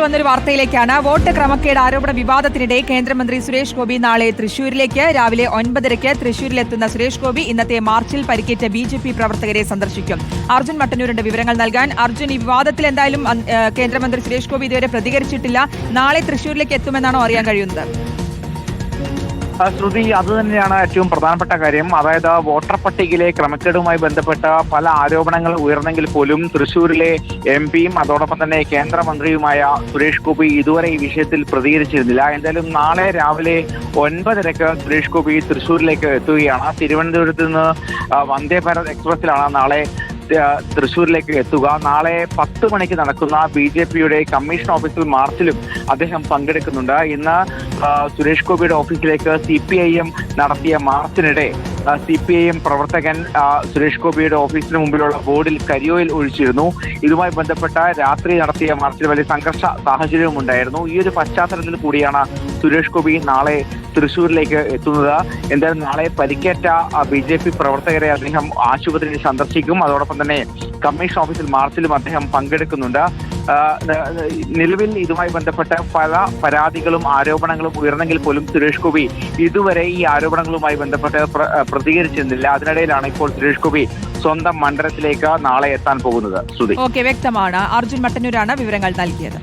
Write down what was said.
വന്നൊരു വാർത്തയിലേക്കാണ്. വോട്ട് ക്രമക്കേട് ആരോപണ വിവാദത്തിനിടെ കേന്ദ്രമന്ത്രി സുരേഷ് ഗോപി നാളെ തൃശൂരിലേക്ക് രാവിലെ 9:30 തൃശൂരിലെത്തുന്ന സുരേഷ് ഗോപി ഇന്നത്തെ മാർച്ചിൽ പരിക്കേറ്റ BJP പ്രവർത്തകരെ സന്ദർശിക്കും. അർജുൻ മട്ടന്നൂരിന്റെ വിവരങ്ങൾ നൽകാൻ. അർജുൻ, ഈ വിവാദത്തിൽ എന്തായാലും കേന്ദ്രമന്ത്രി സുരേഷ് ഗോപി ഇതുവരെ പ്രതികരിച്ചിട്ടില്ല. നാളെ തൃശൂരിലേക്ക് എത്തുമെന്നാണോ അറിയാൻ കഴിയുന്നത്? ശ്രുതി, അത് തന്നെയാണ് ഏറ്റവും പ്രധാനപ്പെട്ട കാര്യം. അതായത് വോട്ടർ പട്ടികയിലെ ക്രമക്കേടുമായി ബന്ധപ്പെട്ട പല ആരോപണങ്ങൾ ഉയർന്നെങ്കിൽ പോലും തൃശൂരിലെ MP-യും അതോടൊപ്പം തന്നെ കേന്ദ്രമന്ത്രിയുമായ സുരേഷ് ഗോപി ഇതുവരെ ഈ വിഷയത്തിൽ പ്രതികരിച്ചിരുന്നില്ല. എന്തായാലും നാളെ രാവിലെ 9:30 സുരേഷ് ഗോപി തൃശൂരിലേക്ക് എത്തുകയാണ്. തിരുവനന്തപുരത്ത് നിന്ന് വന്ദേ ഭാരത് എക്സ്പ്രസിലാണ് നാളെ തൃശൂരിലേക്ക് എത്തുക. നാളെ 10 മണിക്ക് നടക്കുന്ന BJPയുടെ കമ്മീഷൻ ഓഫീസിൽ മാർച്ചിലും അദ്ദേഹം പങ്കെടുക്കുന്നുണ്ട്. ഇന്ന് സുരേഷ് ഗോപിയുടെ ഓഫീസിലേക്ക് CPIM നടത്തിയ മാർച്ചിനിടെ CPIM പ്രവർത്തകൻ സുരേഷ് ഗോപിയുടെ ഓഫീസിന് മുമ്പിലുള്ള ബോർഡിൽ കരിയോയിൽ ഒഴിച്ചിരുന്നു. ഇതുമായി ബന്ധപ്പെട്ട രാത്രി നടത്തിയ മാർച്ചിൽ വലിയ സംഘർഷ സാഹചര്യവും ഉണ്ടായിരുന്നു. ഈ ഒരു പശ്ചാത്തലത്തിൽ കൂടിയാണ് സുരേഷ് ഗോപി നാളെ തൃശൂരിലേക്ക് എത്തുന്നത്. എന്തായാലും നാളെ പരിക്കേറ്റ BJP പ്രവർത്തകരെ അദ്ദേഹം ആശുപത്രിയിൽ സന്ദർശിക്കും. അതോടൊപ്പം തന്നെ കമ്മീഷൻ ഓഫീസിൽ മാർച്ചിലും അദ്ദേഹം പങ്കെടുക്കുന്നുണ്ട്. നിലവിൽ ഇതുമായി ബന്ധപ്പെട്ട പല പരാതികളും ആരോപണങ്ങളും ഉയർന്നെങ്കിൽ പോലും സുരേഷ് ഗോപി ഇതുവരെ ഈ ആരോപണങ്ങളുമായി ബന്ധപ്പെട്ട് പ്രതികരിച്ചിരുന്നില്ല. അതിനിടയിലാണ് ഇപ്പോൾ സുരേഷ് ഗോപി സ്വന്തം മണ്ഡലത്തിലേക്ക് നാളെ എത്താൻ പോകുന്നത്. ഓക്കെ, വ്യക്തമാണ്. അർജുൻ മട്ടന്നൂരാണ് വിവരങ്ങൾ നൽകിയത്.